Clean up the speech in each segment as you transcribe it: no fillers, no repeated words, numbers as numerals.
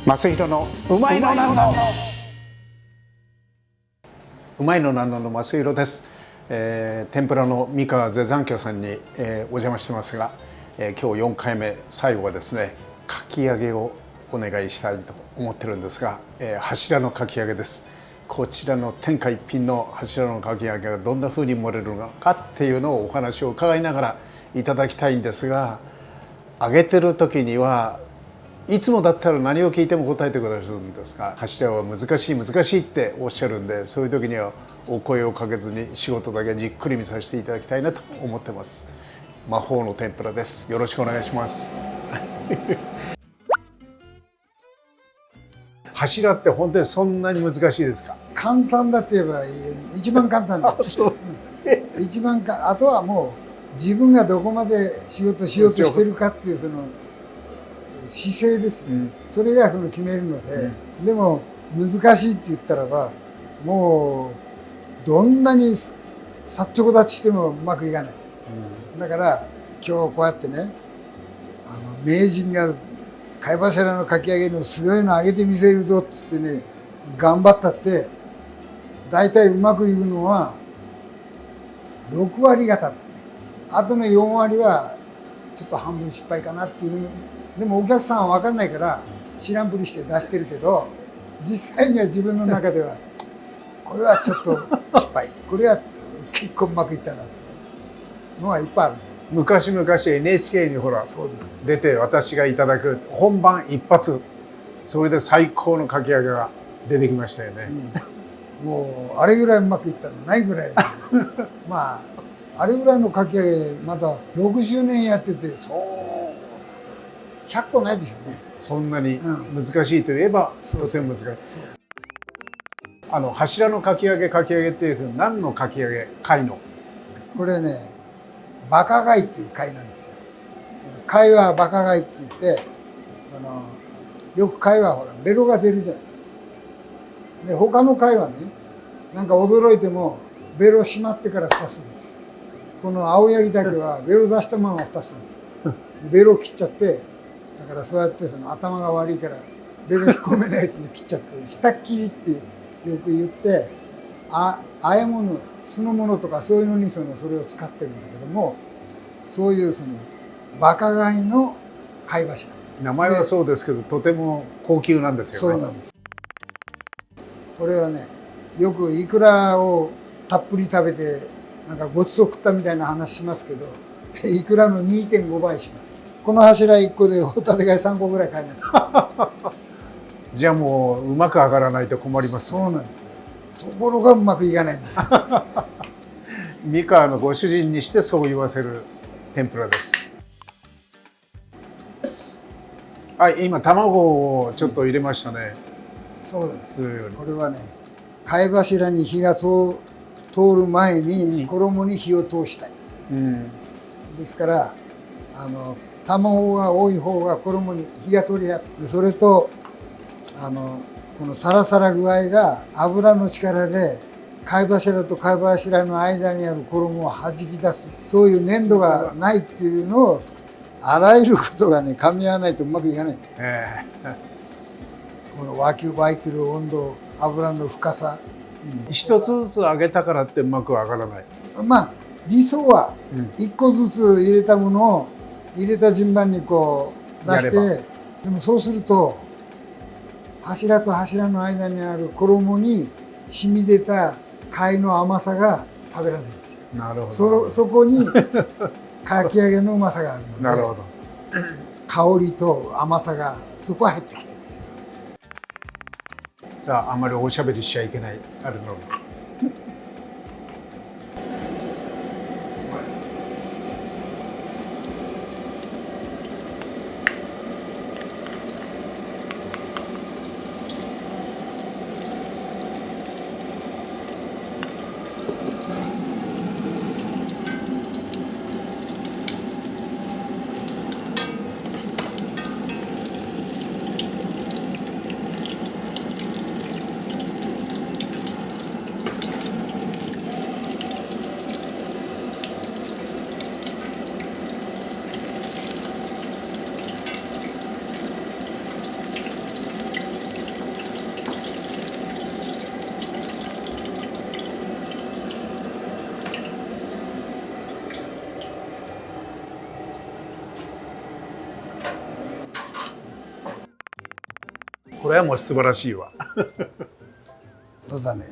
正弘のうまいのなんのうまいのなんのの正弘です。天ぷらの三河ゼザンキョさんに、お邪魔してますが、今日4回目、最後はですねかき揚げをお願いしたいと思ってるんですが、柱のかき揚げです。こちらの天下一品の柱のかき揚げがどんな風に盛れるのかっていうのをお話を伺いながらいただきたいんですが、揚げてる時にはいつもだったら何を聞いても答えてくださるんですが、柱は難しい難しいっておっしゃるんで、そういう時にはお声をかけずに仕事だけじっくり見させていただきたいなと思ってます。魔法の天ぷらです。よろしくお願いします柱って本当にそんなに難しいですか？簡単だって言えば一番簡単だ一番あとはもう自分がどこまで仕事しようとしてるかっていうその姿勢です、それがその決めるので、でも難しいって言ったらばもうどんなにさっちょこ立ちしてもうまくいかない、だから今日こうやってね名人が貝柱のかき揚げのすごいの揚げてみせるぞっつってね頑張ったって大体うまくいくのは6割方ですね。あとの4割はちょっと半分失敗かなっていう。でもお客さんは分かんないから知らんぷりして出してるけど、実際には自分の中ではこれはちょっと失敗、これは結構うまくいったなというのがいっぱいある。昔々 NHK にほらそうです出て私がいただく本番一発、それで最高のかき揚げが出てきましたよね、もうあれぐらいうまくいったのないぐらいまああれぐらいのかき揚げまだ60年やってて100個ないでしょうね。そんなに難しいといえば、とても難しい。柱のかき揚げって何のかき揚げ？貝の？これねバカ貝っていう貝なんですよ。貝はバカ貝って言ってよく貝はほらベロが出るじゃないですか。で他の貝はねなんか驚いてもベロ閉まってから蓋するんです。この青柳だけはベロ出したまま蓋するんです。ベロ切っちゃって、だからそうやって頭が悪いからベロ引っ込めないやつに切っちゃって下っ切りってよく言って、あえ物酢の物とかそういうのにそれを使ってるんだけども、そういうバカ貝の貝柱。名前はそうですけどとても高級なんですよね。そうなんです。これはねよくイクラをたっぷり食べてなんかごちそう食ったみたいな話しますけど、イクラの 2.5 倍します。この柱1個でホタテ貝3個ぐらい買いますじゃあもううまく上がらないと困ります、ね、そうなんですよ。ところがうまくいかないんです三河のご主人にしてそう言わせる天ぷらです。はい、今卵をちょっと入れましたね。そうです。普通よりこれはね貝柱に火が通る前に衣に火を通したい、ですから卵が多い方が衣に火が通りやすい。それとこのサラサラ具合が油の力で貝柱と貝柱の間にある衣を弾き出す、そういう粘度がないっていうのを作って、あらゆることがね噛み合わないとうまくいかない、この沸いてる温度、油の深さ、一つずつ揚げたからってうまく上がらない。まあ理想は一個ずつ入れたものを入れた順番にこう出して、でもそうすると柱と柱の間にある衣に染み出た貝の甘さが食べられないんですよ。なるほど。そこにかき揚げのうまさがあるので、なるほど。香りと甘さがそこへ入ってきてるんですよ。じゃああんまりおしゃべりしちゃいけないあるの。これはもう素晴らしいわ。ただね、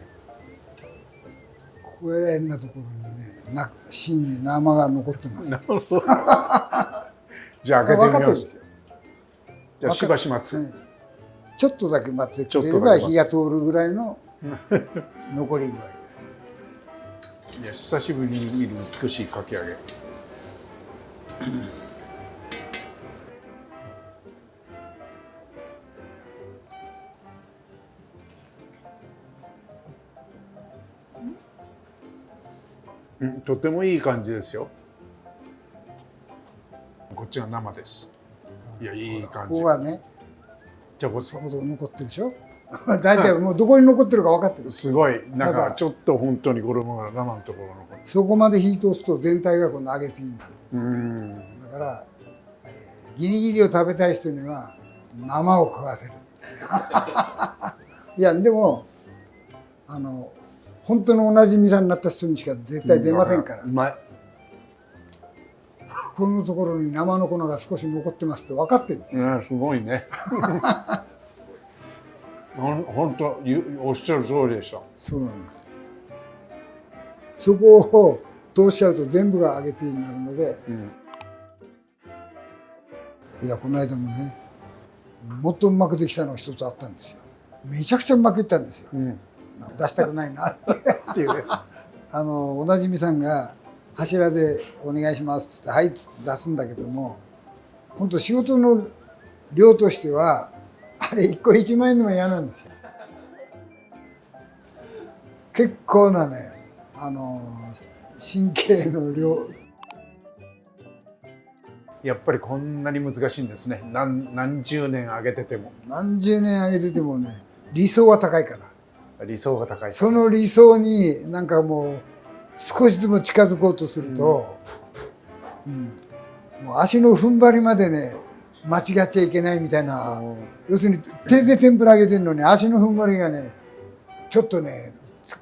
これらへんなところにね、芯に生が残ってます。じゃあ開けてみます。よ。じゃあしばし待つ。ちょっとだけ待ってくれれば火が通るぐらいの残り具合です。いや、久しぶりに見る美しいかき揚げ。とてもいい感じですよ。こっちが生です。いや、いい感じ。ここはね、じゃあそこで残ってるでしょ。大体もうどこに残ってるか分かってる。すごい、なんかちょっと本当に衣が生のところ残ってる。そこまで火通すと全体がこの揚げすぎになる。だから、ギリギリを食べたい人には生を食わせる。いやでも本当の同じ店になった人にしか絶対出ませんから。うまい。このところに生の粉が少し残ってますって分かってるんですよ。すごいね。本当おっしゃる通りでした。そうなんです。そこを通しちゃうと全部が揚げ継ぎになるので、いやこの間もね、もっとうまくできたのが一つあったんですよ。めちゃくちゃうまくいったんですよ。出したくないなっていうね。おなじみさんが柱でお願いしますっつってはいっつって出すんだけども、本当仕事の量としてはあれ1個1万円でも嫌なんですよ。結構なね神経の量。やっぱりこんなに難しいんですね。何十年上げてても。何十年上げててもね、理想は高いから。理想が高い。その理想になんかもう少しでも近づこうとすると、もう足の踏ん張りまでね間違っちゃいけないみたいな。要するに手で天ぷら揚げてるのに足の踏ん張りがねちょっとね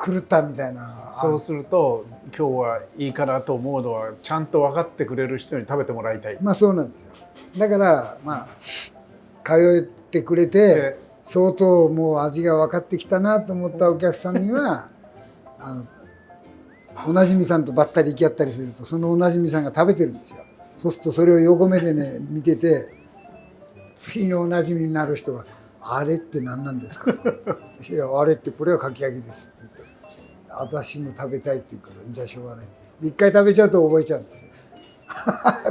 狂ったみたいな。そうすると今日はいいかなと思うのはちゃんと分かってくれる人に食べてもらいたい。まあそうなんですよ。だからまあ通ってくれて相当もう味が分かってきたなと思ったお客さんにはおなじみさんとばったり行き合ったりするとそのおなじみさんが食べてるんですよ。そうするとそれを横目でね見てて、次のおなじみになる人が「あれって何なんですか?」いやあれってこれはかき揚げです」って言って「私も食べたい」って言うから「じゃあしょうがない」って一回食べちゃうと覚えちゃうんですよ。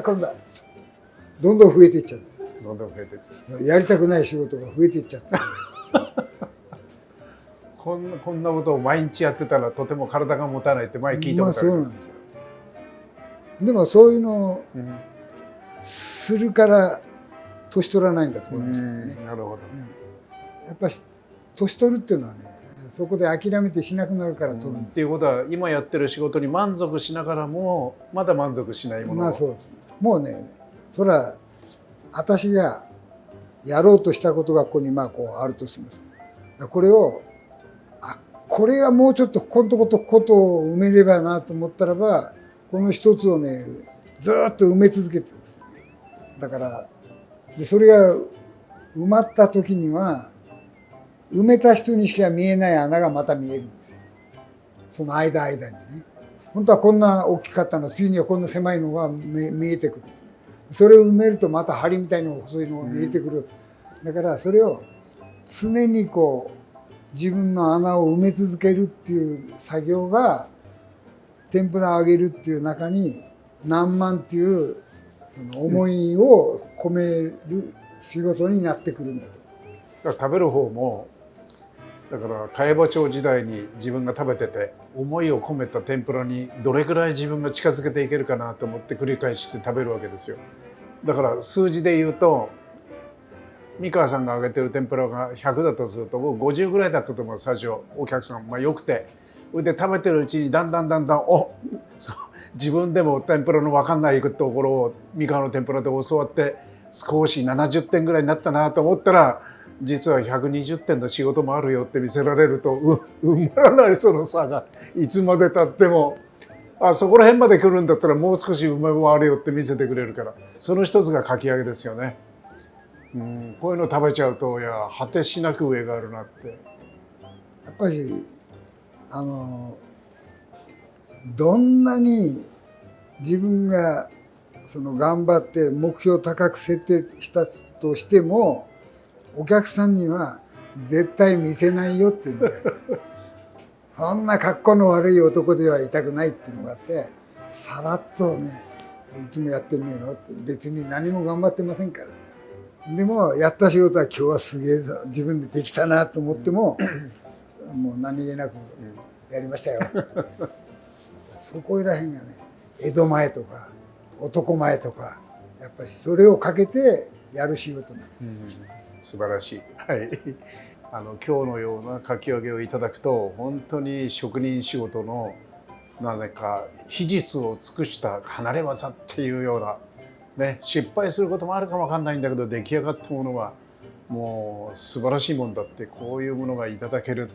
今度はどんどん増えていっちゃう。どんどん増えていってやりたくない仕事が増えていっちゃって。こんなことを毎日やってたらとても体が持たないって前聞いたことあります。そうなんですよ。でもそういうのをするから年取らないんだと思いますけどね。なるほど。やっぱり年取るっていうのはね、そこで諦めてしなくなるから取るんです。っていうことは今やってる仕事に満足しながらもまだ満足しないもの。まあそうですね。もうね、それは私がやろうとしたことがここにまあこうあるとします。これをこれがもうちょっとここのとことこことを埋めればなと思ったらば、この一つをねずっと埋め続けてるんですよね。だからそれが埋まった時には埋めた人にしか見えない穴がまた見えるんですよ。その間にね。本当はこんな大きかったの次にはこんな狭いのが見えてくる。それを埋めるとまた針みたいな細いのが見えてくる。だからそれを常にこう自分の穴を埋め続けるっていう作業が天ぷらを揚げるっていう中に何万っていうその思いを込める仕事になってくるんだと。だから食べる方もだから茅場町時代に自分が食べてて思いを込めた天ぷらにどれぐらい自分が近づけていけるかなと思って繰り返して食べるわけですよ。だから数字で言うと三川さんが揚げてる天ぷらが100だとすると僕50ぐらいだったと思う。最初お客さんよくてで食べてるうちにだんだん自分でも天ぷらの分かんないところを三河の天ぷらで教わって少し70点ぐらいになったなと思ったら実は120点の仕事もあるよって見せられると埋まらないその差がいつまでたってもそこら辺まで来るんだったらもう少し埋めもあるよって見せてくれるからその一つがかき揚げですよね。こういうの食べちゃうと、いや果てしなく上があるなって。やっぱりどんなに自分が頑張って目標を高く設定したとしても、お客さんには絶対見せないよっていうのがそんな格好の悪い男ではいたくないっていうのがあって、さらっとね、いつもやってるのよって、別に何も頑張ってませんから。でもやった仕事は今日はすげえ自分でできたなと思っても、もう何気なくやりましたよ。そこらへんがね、江戸前とか男前とか、やっぱりそれをかけてやる仕事なんです。素晴らしい。はい。今日のようなかき揚げをいただくと、本当に職人仕事の何か秘術を尽くした離れ技っていうようなね、失敗することもあるかもわかんないんだけど、出来上がったものがもう素晴らしいもんだって、こういうものがいただける、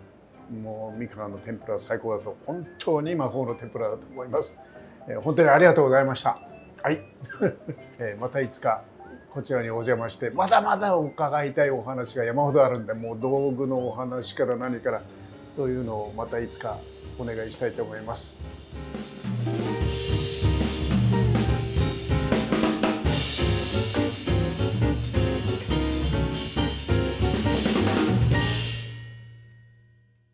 もう三河の天ぷらは最高だと、本当に魔法の天ぷらだと思います。本当にありがとうございました。はい。またいつかこちらにお邪魔して、まだまだ伺いたいお話が山ほどあるんで、もう道具のお話から何から、そういうのをまたいつかお願いしたいと思います。